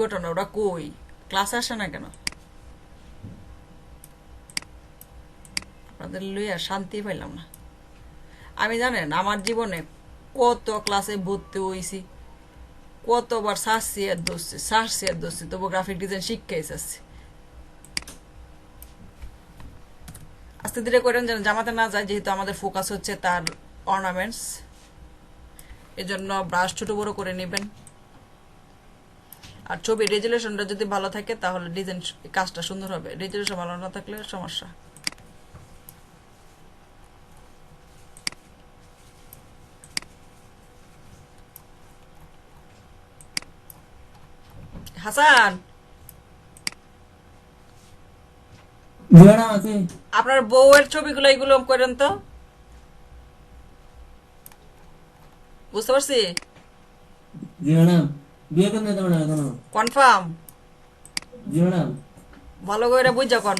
ঘটনা ওরা কই ক্লাসে আসে না কেন? আপনাদের লইয়া শান্তি পাইলাম না। আমি জানেন আমার জীবনে কত ক্লাসে ভর্তি হইছি, কতবার সার্সি আর দোষছি তবু গ্রাফিক ডিজাইন শিক্ষাই চাচ্ছি। আস্তে ধীরে করেন যেন জামাতে না যায়, যেহেতু আমাদের ফোকাস হচ্ছে তার অর্নামেন্টস। এজন্য ব্রাশ ছোট বড় করে নেবেন। আর ছবি রেজুলেশনটা যদি ভালো থাকে তাহলে ডিজাইন কাজটা সুন্দর হবে, রেজুলেশন ভালো না থাকলে সমস্যা। হাসান, আপনার বউয়ের ছবিগুলো এগুলো করেন তো, বুঝতে পারছি। কনফার্ম ভালো করে বুঝ যখন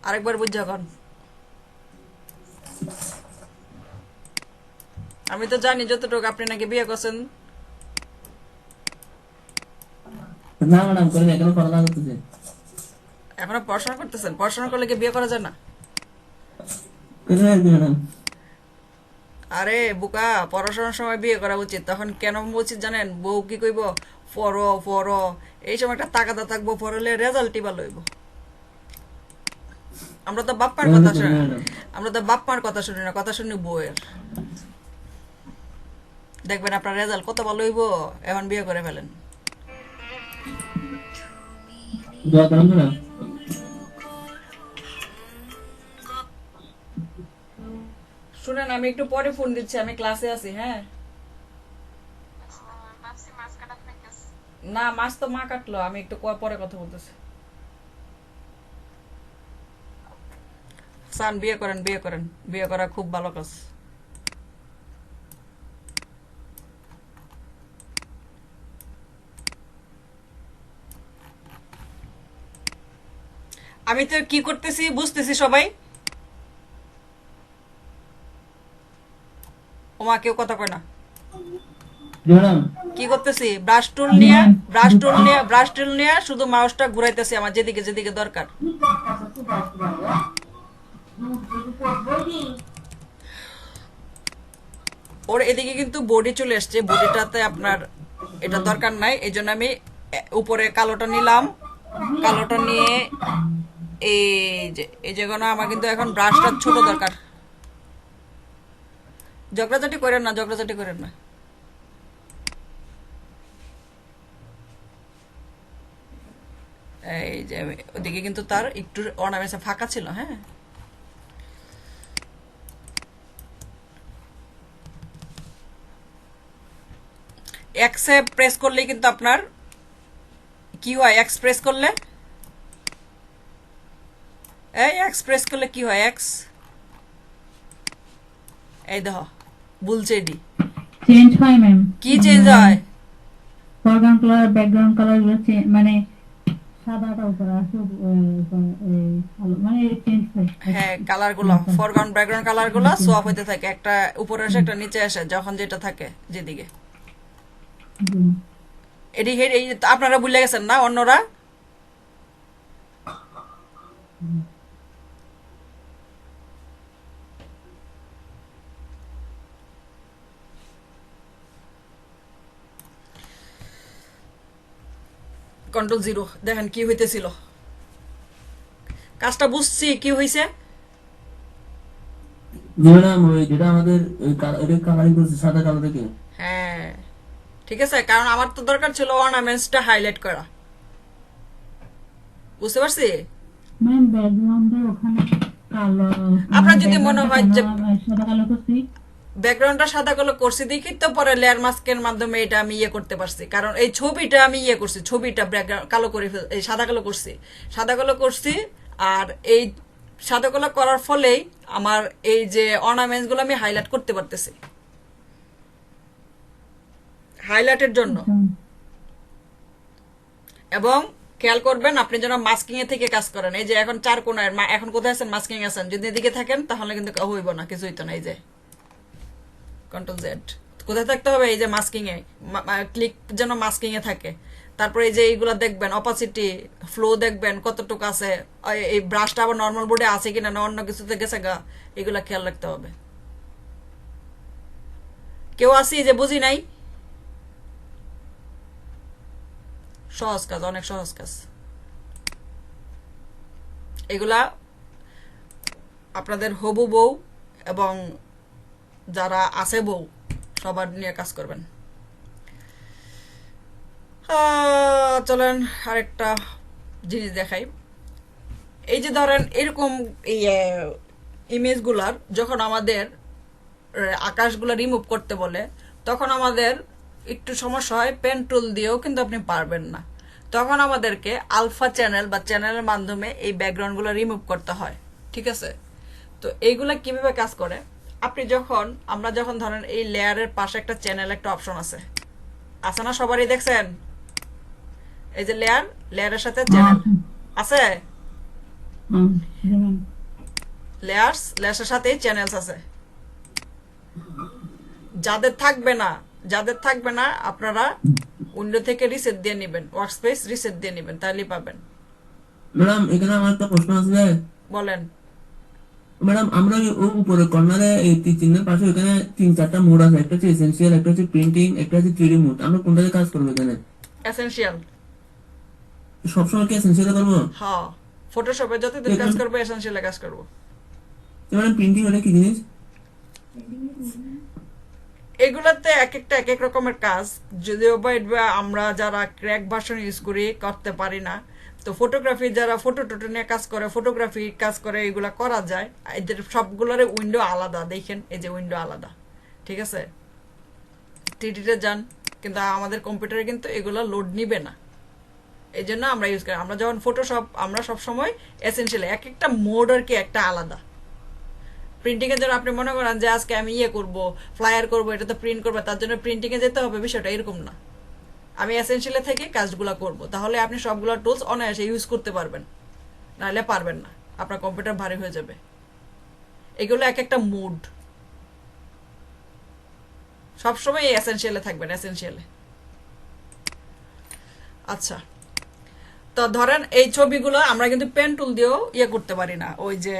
আরেকবার বুঝ যখন। আমি তো জানি যতটুকু আপনি নাকি বিয়ে করছেন। এখনো পড়াশোনা করতেছেন? পড়াশোনা করলে কি বিয়ে করা যায় না? আরে বুকা, পড়াশোনার সময় বিয়ে করা উচিত। তখন কেন উচিত জানেন? বউ কি কইব, পড়ো পড়ো, এই সময় একটা তাগাদা থাকবো, পড়লে রেজাল্টই ভালো হইব। আমরা তো বাপ্পার কথা শুনি, আমরা তো বাপ্পার কথা শুনি না, কথা শুনি বউয়ের। দেখবেন আপনার রেজাল্ট কত ভালো হইব। এখন বিয়ে করে ফেলেন। শুনেন, আমি একটু পরে ফোন দিচ্ছি, আমি ক্লাসে আছি। হ্যাঁ, না মাছ তো মা কাটলো, আমি একটু পরে কথা বলতেছি। সান, বিয়ে করেন, বিয়ে করেন, বিয়ে করা খুব ভালো কাজ। আমি তো কি করতেছি বুঝতেছি সবাই। ওমা, কেউ কথা কয় না। কি করতেছি? ব্রাশ টুল নিয়ে শুধু মাউসটা ঘুরাইতেছি আমার যেদিকে যেদিকে দরকার। ওর এদিকে কিন্তু বডি চলে আসছে, বডিটাতে আপনার এটা দরকার নাই, এই জন্য আমি উপরে কালোটা নিলাম। কালোটা নিয়ে এই যে আমার কিন্তু এখন ব্রাশটা ছোট দরকার। ঝগড়াঝাটি করেন না, ঝগড়াঝাটি করেন না। এই যে ওদিকে কিন্তু তার একটু অর্নামেন্টস ফাঁকা ছিল। হ্যাঁ, এক্সে প্রেস করলেই কিন্তু আপনার কি হয়, এক্স প্রেস করলে, এই এক্স প্রেস করলে কি হয়, এক্স, এই দেখো বলছে এডি চেঞ্জ হয় ম্যাম। কি চেঞ্জ হয়? ফরগ্রাউন্ড কালার ব্যাকগ্রাউন্ড কালার মানে সাদাটা উপরে আসে, মানে চেঞ্জ হয়। হ্যাঁ, কালার গুলো, ফরগ্রাউন্ড ব্যাকগ্রাউন্ড কালার গুলো সোয়াপ হইতে থাকে, একটা উপরে আসে একটা নিচে আসে, যখন যেটা থাকে যেদিকে। এডি এই আপনারা ভুলে গেছেন না অন্যরা? কন্ট্রোল জিরো, দেখেন কি হইতেছিল। কাজটা বুঝছি কি হইছে। হ্যাঁ ঠিক আছে, কারণ আমার তো দরকার ছিল অর্নামেন্টসটা হাইলাইট করা, বুঝতে পারছি। ম্যাম ব্যাকগ্রাউন্ডের ওখানে কালো, আপনার যদি মনে হয় যে সাদা কালো করছি, ব্যাকগ্রাউন্ডটা সাদা কালো করছি দেখি তো পরে লেয়ার মাস্কের মাধ্যমে এটা আমি ইয়ে করতে পারছি, কারণ এই ছবিটা আমি ইয়ে করছি, ছবিটা ব্যাকগ্রাউন্ড কালো করে এই সাদা কালো করছি, সাদা কালো করছি। আর এই সাদা কালো করার ফলেই আমার এই যে অর্নামেন্টস গুলো আমি হাইলাইট করতে পারতেছি, হাইলাইটের জন্য। এবং খেয়াল করবেন আপনি যেন মাস্কিং এ থেকে কাজ করেন। এই যে এখন চার কোণায়, এখন কোথায় আছেন? মাস্কিং আছেন। যদি এদিকে থাকেন তাহলে কিন্তু হইব না, কিছু হইতো না। এই যে কন্ট্রোল জেড কোথায় থাকতে হবে? এই যে মাস্কিং এ, ক্লিক যেন মাস্কিং এ থাকে। তারপরে এই যে এইগুলা দেখবেন, অপাসিটি, ফ্লো দেখবেন কতটুকু আছে, এই ব্রাশটা আবার নর্মাল বোর্ডে আছে কিনা, না অন্য কিছুতে গেছে গা, এগুলা খেয়াল রাখতে হবে। কেউ আসি যে বুঝি নাই? সহজ কাজ, অনেক সহজ কাজ। এগুলা আপনাদের হবু বউ এবং যারা আছে বউ সবার নিয়ে কাজ করবেন। চলেন আরেকটা জিনিস দেখাই। এই যে ধরেন এরকম ইমেজগুলার যখন আমাদের আকাশগুলো রিমুভ করতে বলে, তখন আমাদের একটু সমস্যা হয়। পেন টুল দিয়েও কিন্তু আপনি পারবেন না। তখন আমাদেরকে আলফা চ্যানেল বা চ্যানেলের মাধ্যমে এই ব্যাকগ্রাউন্ডগুলো রিমুভ করতে হয়। ঠিক আছে? তো এইগুলা কিভাবে কাজ করে? আপনি যখন, আমরা যখন ধরেন এই লেয়ারের পাশে একটা চ্যানেল একটা অপশন আছে, আছে না? সবারই দেখছেন এই যে লেয়ার, লেয়ারের সাথে চ্যানেল আছে, লেয়ার্স, লেয়ারের সাথে চ্যানেলস আছে। যাদের থাকবে না, যাদের থাকবে না আপনারা উইন্ডো থেকে রিসেট দিয়ে নেবেন, ওয়ার্কস্পেস রিসেট দিয়ে নেবেন, তাহলেই পাবেন। ম্যাডাম এখানে আমার একটা প্রশ্ন আছে। বলেন। ম্যাডাম আমরা ওই উপরে কর্নারে এই চিহ্নের পাশে এখানে 3-4টা মোড আছে, একটা হচ্ছে এসেনশিয়াল, একটা হচ্ছে প্রিন্টিং, একটা হচ্ছে 3D মোড। আমরা কোনটাতে কাজ করবো এখানে? এসেনশিয়াল। সবসময় কি এসেনশিয়ালে করবো? হ্যাঁ, ফটোশপে যতদিন কাজ করবো এসেনশিয়ালে কাজ করবো। ম্যাডাম প্রিন্টিং ওটা কি জিনিস? এগুলাতে এক একটা এক এক রকমের কাজ, যদিও বা এটা আমরা যারা ক্র্যাক ভার্সন ইউজ করি করতে পারি না। তো ফটোগ্রাফি যারা ফটো টটো নিয়ে কাজ করে, ফটোগ্রাফি কাজ করে, এগুলা করা যায়। এদের সবগুলোর উইন্ডো আলাদা, দেখেন এই যে উইন্ডো আলাদা। ঠিক আছে? টিটিতে যান, কিন্তু আমাদের কম্পিউটারে কিন্তু এগুলো লোড নিবে না। এই জন্য আমরা ইউজ করি। আমরা যখন ফটোশপ, আমরা সবসময় এসেনশিয়াল, এক একটা মোড আর কি একটা আলাদা। প্রিন্টিং এর জন্য আপনি মনে করেন যে আজকে আমি করবো, ফ্লায়ার করবো, এটা তো প্রিন্ট করবো, তার জন্য প্রিন্টিং এ যেতে হবে, বিষয়টা এরকম না। আমি এসেনশিয়ালে থেকে কাজগুলো করব, তাহলে আপনি সবগুলো টুলস অনায়াসে ইউজ করতে পারবেন, নাহলে পারবেন না, আপনার কম্পিউটার ভারী হয়ে যাবে। এগুলো এক একটা মুড, সবসময় এসেনশিয়ালে থাকবেন, এসেনশিয়ালে। আচ্ছা, তো ধরেন এই ছবিগুলো আমরা কিন্তু পেন টুল দিয়েও করতে পারি না, ওই যে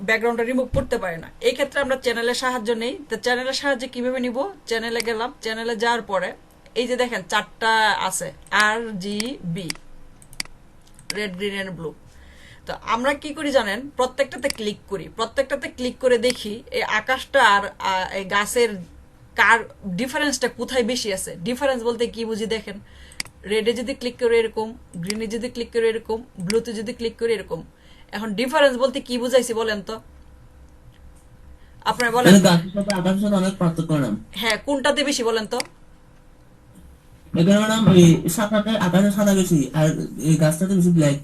ব্যাকগ্রাউন্ডটা রিমুভ করতে পারি না। এই ক্ষেত্রে আমরা চ্যানেলের সাহায্য নেই। তো চ্যানেলের সাহায্যে কিভাবে নিব? চ্যানেলে গেলাম, চ্যানেলে যাওয়ার পরে এই যে দেখেন 4টা আছে, RGB, red, green and blue. তো আমরা কি করি জানেন? প্রত্যেকটাতে ক্লিক করি, প্রত্যেকটাতে ক্লিক করে দেখি এই আকাশটা আর এই গাছের কার ডিফারেন্সটা কোথায় বেশি আছে। ডিফারেন্স বলতে কি বুঝি দেখেন, রেডে যদি ক্লিক করে এরকম, গ্রিনে যদি ক্লিক করে এরকম, ব্লুতে যদি ক্লিক করে এরকম। এখন ডিফারেন্স বলতে কি বুঝাইছি বলেন তো? আপনারা বলেন। আকাশের সাথে অনেক পার্থক্য ম্যাডাম। হ্যাঁ, কোনটাতে বেশি বলেন তো? এখানে ম্যাডাম ওই সাদাতে, আকাশে সাদা বেশি, আর এই গাছটাতে বেশি ব্ল্যাক।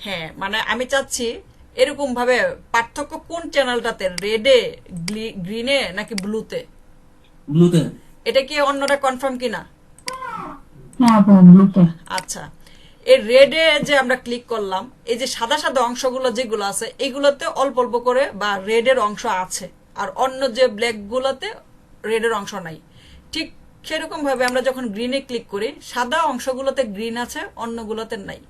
হ্যাঁ, মানে আমি চাচ্ছি এরকম ভাবে পার্থক্য কোন চ্যানেলটাতে, রেডে, গ্রিনে নাকি ব্লুতে? ব্লুতে। এটা কি অন্যরা কনফার্ম কিনা? ব্লুতে। আচ্ছা, এই রেডে যে আমরা ক্লিক করলাম, এই যে সাদা সাদা অংশগুলো যেগুলো আছে এগুলোতে অল্প অল্প করে বা রেডের অংশ আছে, আর অন্য যে ব্ল্যাক গুলোতে রেডের অংশ নাই। ঠিক সেরকম ভাবে আমরা যখন গ্রিনে ক্লিক করি, সাদা অংশগুলোতে গ্রিন আছে, অন্যগুলোতে নাই।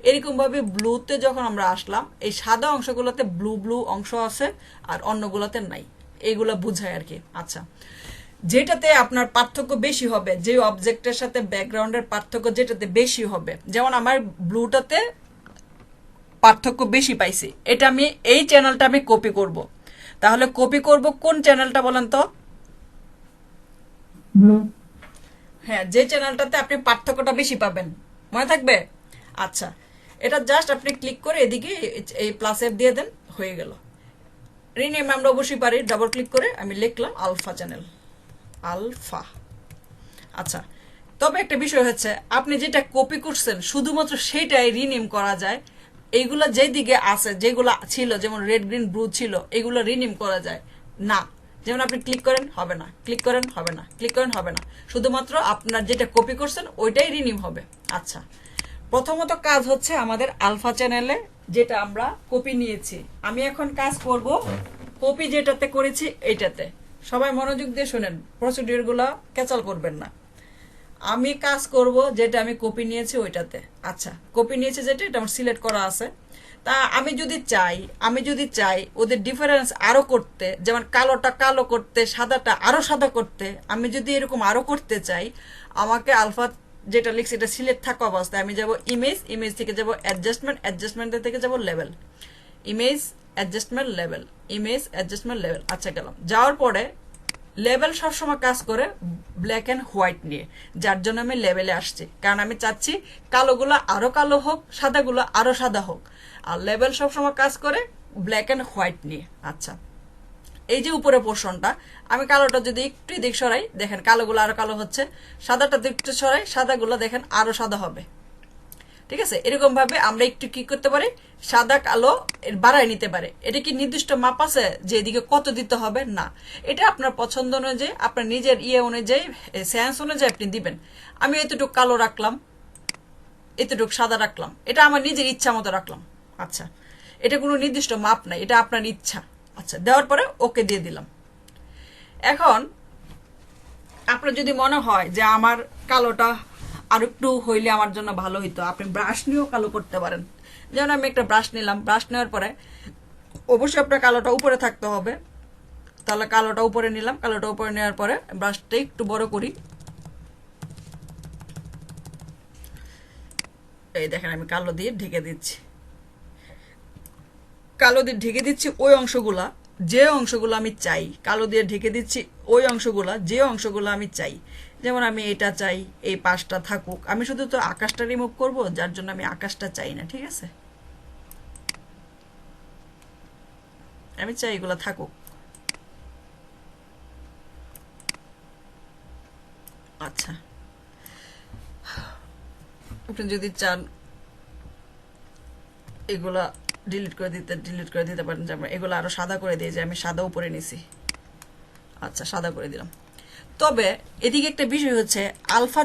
এরকম ভাবে ব্লুতে যখন আমরা আসলাম, এই সাদা অংশগুলোতে ব্লু ব্লু অংশ আছে আর অন্যগুলোতে নাই। এইগুলো বুঝায় আর কি। আচ্ছা, যেটাতে আপনার পার্থক্য বেশি হবে, যে অবজেক্টের সাথে ব্যাকগ্রাউন্ডের পার্থক্য যেটাতে বেশি হবে, যেমন আমার ব্লুটাতে পার্থক্য বেশি পাইছি, এটা আমি এই চ্যানেলটা আমি কপি করব। তাহলে কপি করব কোন চ্যানেলটা বলেন তো? ব্লু। হ্যাঁ, যে চ্যানেলটাতে আপনি পার্থক্যটা বেশি পাবেন, মনে থাকবে? আচ্ছা, এটা জাস্ট আপনি ক্লিক করে এদিকে এই প্লাস এফ দিয়ে দেন, হয়ে গেল। রিনেম আমরা অবশ্যই পারি, ডাবল ক্লিক করে আমি লিখলাম আলফা চ্যানেল, আলফা। আচ্ছা, তবে একটা বিষয় হচ্ছে, আপনি যেটা কপি করছেন শুধুমাত্র সেটাই রিনেম করা যায়। এইগুলা যেদিকে আছে, যেগুলো ছিল, যেমন রেড গ্রিন ব্লু ছিল, এগুলো রিনেম করা যায় না। যেমন আপনি ক্লিক করেন হবে না, ক্লিক করেন হবে না, ক্লিক করেন হবে না, শুধুমাত্র আপনার যেটা কপি করছেন ওইটাই রিনেম হবে। আচ্ছা, প্রথমত কাজ হচ্ছে আমাদের আলফা চ্যানেলে যেটা আমরা কপি নিয়েছি, আমি এখন কাজ করব কপি যেটাতে করেছি এইটাতে। সবাই মনোযোগ দিয়ে শুনেন, প্রসিডিউরগুলো ক্যাচাল করবেন না। আমি কাজ করব যেটা আমি কপি নিয়েছি ওইটাতে। আচ্ছা, কপি নিয়েছি যেটা, এটা আমার সিলেক্ট করা আছে। তা আমি যদি চাই ওদের ডিফারেন্স আরো করতে, যেমন কালোটা কালো করতে, সাদাটা আরো সাদা করতে, আমি যদি এরকম আরো করতে চাই, আমাকে আলফা যেটা লিখছি এটা সিলেক্ট থাকা অবস্থায় আমি যাব ইমেজ থেকে যাব অ্যাডজাস্টমেন্ট থেকে যাব লেভেল, ইমেজ অ্যাডজাস্টমেন্ট লেভেল। আচ্ছা, গেলাম। যাওয়ার পরে লেভেল সবসময় কাজ করে ব্ল্যাক অ্যান্ড হোয়াইট নিয়ে, যার জন্য আমি লেভেলে আসছি, কারণ আমি চাচ্ছি কালোগুলো আরো কালো হোক, সাদাগুলো আরো সাদা হোক। আর লেভেল সবসময় কাজ করে ব্ল্যাক অ্যান্ড হোয়াইট নিয়ে। আচ্ছা, এই যে উপরে পোর্শনটা, আমি কালোটা যদি একটু দিক সরাই, দেখেন কালোগুলো আরো কালো হচ্ছে, সাদাটা একটু সরাই, সাদাগুলো দেখেন আরো সাদা হবে। ঠিক আছে, এরকম ভাবে আমরা একটু কি করতে পারি, সাদা কালো বাড়াই নিতে পারে। এটা কি নির্দিষ্ট মাপ আছে যে এদিকে কত দিতে হবে? না, এটা আপনার পছন্দ অনুযায়ী, আপনার নিজের অনুযায়ী, সেন্স অনুযায়ী আপনি দিবেন। আমি এতটুকু কালো রাখলাম, এতটুকু সাদা রাখলাম, এটা আমার নিজের ইচ্ছা মতো রাখলাম। আচ্ছা, এটা কোনো নির্দিষ্ট মাপ নাই, এটা আপনার ইচ্ছা। আচ্ছা, দেওয়ার পরে ওকে দিয়ে দিলাম। এখন আপনার যদি মনে হয় যে আমার কালোটা আর একটু হইলে আমার জন্য ভালো হইতো, আপনি ব্রাশ নিয়েও কালো করতে পারেন। যেমন আমি একটা ব্রাশ নিলাম, ব্রাশ নেওয়ার পরে অবশ্যই আপনার কালোটা উপরে থাকতে হবে, তাহলে কালোটা উপরে নিলাম। কালোটা উপরে নেওয়ার পরে ব্রাশটা একটু বড় করি, এই দেখেন আমি কালো দিয়ে ঢেকে দিচ্ছি। কালো দিয়ে ঢেকে দিচ্ছি ওই অংশগুলা, যে অংশগুলো আমি চাই, কালো দিয়ে ঢেকে দিচ্ছি ওই অংশগুলা, যে অংশগুলো আমি চাই। যেমন আমি এটা চাই এই পাশটা থাকুক, আমি শুধু তো আকাশটা রিমুভ করব, যার জন্য আমি আকাশটা চাই না। ঠিক আছে, আমি চাই এগুলো থাকুক। আচ্ছা, আপনি যদি চান এগুলা ডিলিট করে দিতে পারেন। যেমন এগুলো আরো সাদা করে দিয়ে, যে আমি সাদা উপরে নিছি। আচ্ছা, সাদা করে দিলাম। তবে এদিকে একটা বিষয় হচ্ছে, আলফা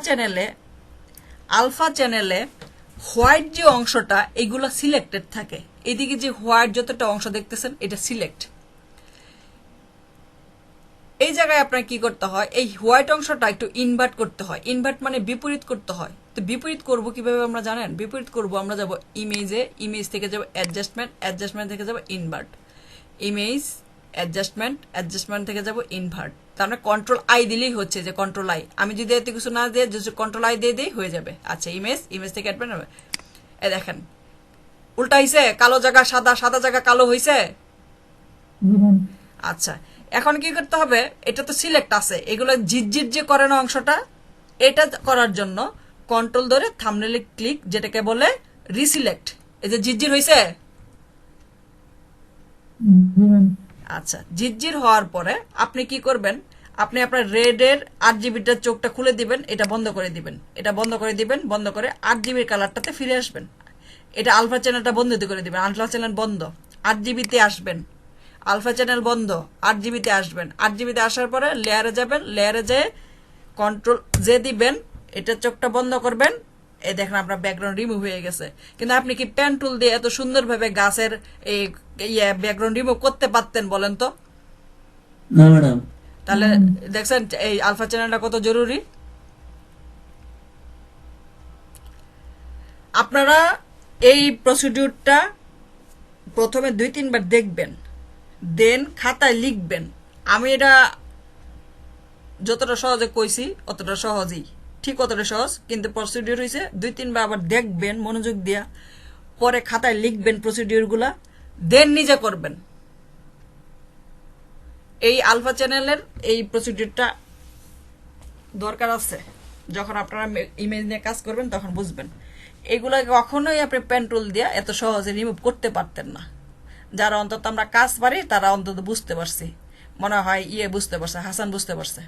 চ্যানেলে হোয়াইট যে অংশটা, এগুলো সিলেক্টেড থাকে। এদিকে যে হোয়াইট যতটা অংশ দেখতেছেন, এটা সিলেক্ট। এই জায়গায় আপনার কি করতে হয়, এই হোয়াইট অংশটা একটু ইনভার্ট করতে হয়। ইনভার্ট মানে বিপরীত করতে হয়। তো বিপরীত করব কিভাবে আমরা জানেন? বিপরীত করব, আমরা যাব ইমেজ থেকে যাব অ্যাডজাস্টমেন্ট থেকে যাব ইনভার্ট, ইমেজ অ্যাডজাস্টমেন্ট থেকে যাব ইনভার্ট। তার মানে কন্ট্রোল আই দিলেই হচ্ছে, যে কন্ট্রোল আই। আমি যদি এতে কিছু না দিয়ে কন্ট্রোল আই দিয়ে দিই হয়ে যাবে। আচ্ছা, ইমেজ থেকে অ্যাডজাস্টমেন্ট, এ দেখেন উল্টা হয়েছে, কালো জায়গা সাদা, সাদা জায়গা কালো হয়েছে। আচ্ছা, এখন কি করতে হবে, এটা তো সিলেক্ট আছে, এগুলো ঝিরঝির যে করে না অংশটা, এটা করার জন্য কন্ট্রোল ধরে থাম্বনেইলে ক্লিক, যেটাকে বলে রিসিলেক্ট। এই যে ঝিরঝির হয়েছে। আচ্ছা, ঝিরঝির হওয়ার পরে আপনি কি করবেন, আপনি আপনার রেডের 8 জিবিটার চোখটা খুলে দিবেন, এটা বন্ধ করে দিবেন, এটা বন্ধ করে দিবেন, বন্ধ করে 8 জিবির কালারটাতে ফিরে আসবেন। এটা আলফা চ্যানেলটা বন্ধ করে দিবেন, আলফা চ্যানেল বন্ধ, 8 জিবিতে আসবেন, আলফা চ্যানেল বন্ধ, 8 জিবিতে আসবেন। 8 জিবিতে আসার পরে লেয়ারে যাবেন, লেয়ারে যেয়ে কন্ট্রোল জে দিবেন, এটা চোখটা বন্ধ করবেন। এই দেখেন আপনার ব্যাকগ্রাউন্ড রিমুভ হয়ে গেছে। কিন্তু আপনি কি পেন টুল দিয়ে এত সুন্দরভাবে গাছের এই ব্যাকগ্রাউন্ড রিমুভ করতে পারতেন বলেন তো? না ম্যাডাম। তাহলে দেখছেন এই আলফা চ্যানেলটা কত জরুরি। আপনারা এই প্রসিডিউরটা প্রথমে 2-3 বার দেখবেন, দেন খাতায় লিখবেন। আমি এটা যতটা সহজে কইছি অতটা সহজই, ঠিক অতটা সহজ, কিন্তু প্রসিডিউর হয়েছে 2-3 বার আবার দেখবেন মনোযোগ দিয়া, পরে খাতায় লিখবেন প্রসিডিউরগুলা, দেন নিজে করবেন। এই আলফা চ্যানেলের এই প্রসিডিউরটা দরকার আছে, যখন আপনারা ইমেজ নিয়ে কাজ করবেন তখন বুঝবেন। এগুলা কখনোই আপনি পেন টুল দিয়ে এত সহজে রিমুভ করতে পারতেন না। যারা অন্তত আমরা কাজ পারি তারা অন্তত বুঝতে পারছি, মনে হয় বুঝতে পারছে, হাসান বুঝতে পারছে।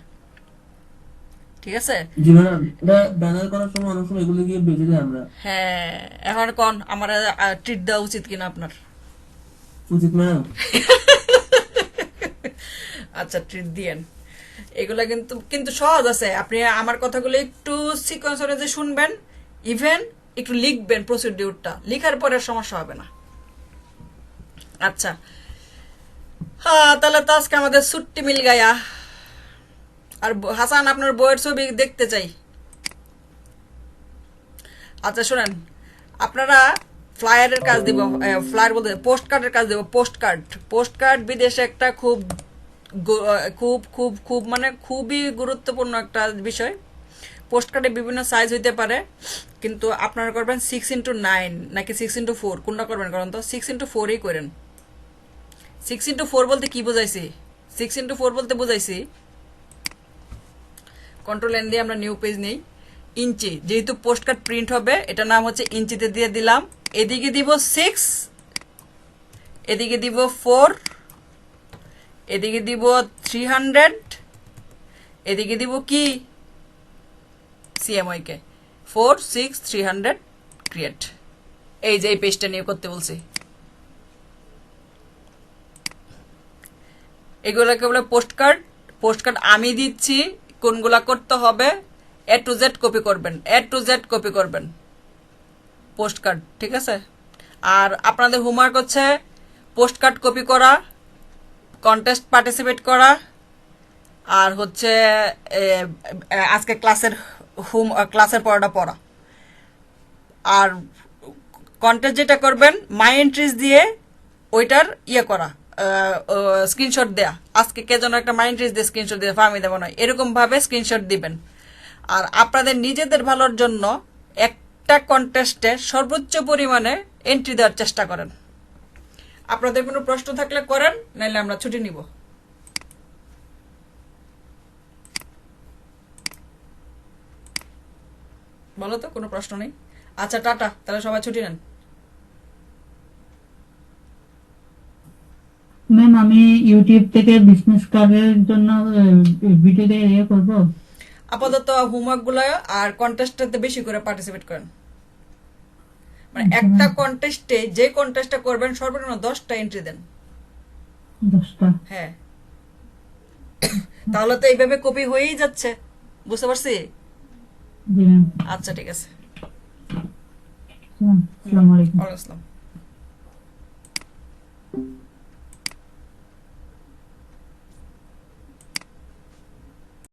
ঠিক আছে, জি ম্যাডাম, এটা ব্যানার করার সময় অনেক সময় এগুলো গিয়ে বেঁচে যায় আমরা। হ্যাঁ। এখন কোন আমার ট্রিট দেওয়া উচিত কিনা আপনার? উচিত ম্যাডাম। আচ্ছা, ট্রিট দিয়েন। এগুলা কিন্তু কিন্তু সহজ আছে, আপনি আমার কথাগুলো একটু সিকোয়েন্স অনুযায়ী শুনবেন, ইভেন একটু লিখবেন প্রসিডিউরটা, লিখার পরে সমস্যা হবে না। আচ্ছা, হ্যাঁ, তাহলে তো আজকে আমাদের ছুট্টি মিল গায়া। আর হাসান, আপনার বইয়ের ছবি দেখতে চাই। আচ্ছা শুনেন, আপনারা ফ্লায়ারের কাজ দিব, ফ্লায়ার বলতে পোস্ট কার্ডের কাজ দেব। পোস্ট কার্ড বিদেশে একটা খুব খুব খুব খুব মানে খুবই গুরুত্বপূর্ণ একটা বিষয়। পোস্ট কার্ডে বিভিন্ন সাইজ হইতে পারে, কিন্তু আপনারা করবেন 6x9 নাকি 6x4, কোনটা করবেন করেন তো? 6x4ই করেন। 6x4 বলতে কি বুঝাইছি? 6x4 বলতে বুঝাইছি, কন্ট্রোল এন দিয়ে আমরা নিউ পেজ নেই, ইঞ্চি, যেহেতু পোস্ট কার্ড প্রিন্ট হবে এটার নাম হচ্ছে ইঞ্চিতে দিয়ে দিলাম। এদিকে দিব 6, এদিকে দিব 4, এদিকে দিব 300, এদিকে দিব কি সিএমওয়াই কে 4 6 300 ক্রিয়েট। এই যে এই পেজটা নিয়ে করতে বলছি, এগুলোকে বলে পোস্ট কার্ড। পোস্ট কার্ড আমি দিচ্ছি কোনগুলা করতে হবে, এ টু জেড কপি করবেন, এ টু জেড কপি করবেন পোস্ট কার্ড, ঠিক আছে? আর আপনাদের হোমওয়ার্ক হচ্ছে পোস্ট কার্ড কপি করা, কন্টেস্ট পার্টিসিপেট করা, আর হচ্ছে আজকে ক্লাসের পড়াটা পড়া। আর কন্টেস্ট যেটা করবেন মাই এন্ট্রিজ দিয়ে ওইটার ইয়ে করা, স্ক্রিনশট দেয়া। আজকে কে যেন একটা মাই এন্ট্রিজ দিয়ে স্ক্রিনশট দিয়ে ফার্মি দেবো নয়, এরকম ভাবে স্ক্রিনশট দিবেন। আর আপনাদের নিজেদের ভালোর জন্য একটা কন্টেস্টে সর্বোচ্চ পরিমাণে এন্ট্রি দেওয়ার চেষ্টা করেন। আপনাদের কোনো প্রশ্ন থাকলে করেন, নাহলে আমরা ছুটি নিব। বলো তো, কোনো প্রশ্ন নেই? আচ্ছা টাটা, তাহলে সবাই ছুটি নেন। ম্যাম আমি ইউটিউব থেকে বিজনেস কার্ডের জন্য ভিডিও দিয়ে ইয়ে করবো। আপাতত হোমওয়ার্ক গুলো আর কন্টেস্টে বেশি করে পার্টিসিপেট করেন। মানে আচ্ছা একটা ম্যাম, কন্টেস্টে, যে কন্টেস্টটা করবেন সর্বনিম্ন 10টা এন্ট্রি দেন। 10টা। হ্যাঁ, তাহলে তো এইভাবে কপি হয়েই যাচ্ছে, বুঝতে পারছি? জি ম্যাম। আচ্ছা ঠিক আছে, আসসালামু আলাইকুম। ওয়ালাইকুম আসসালাম।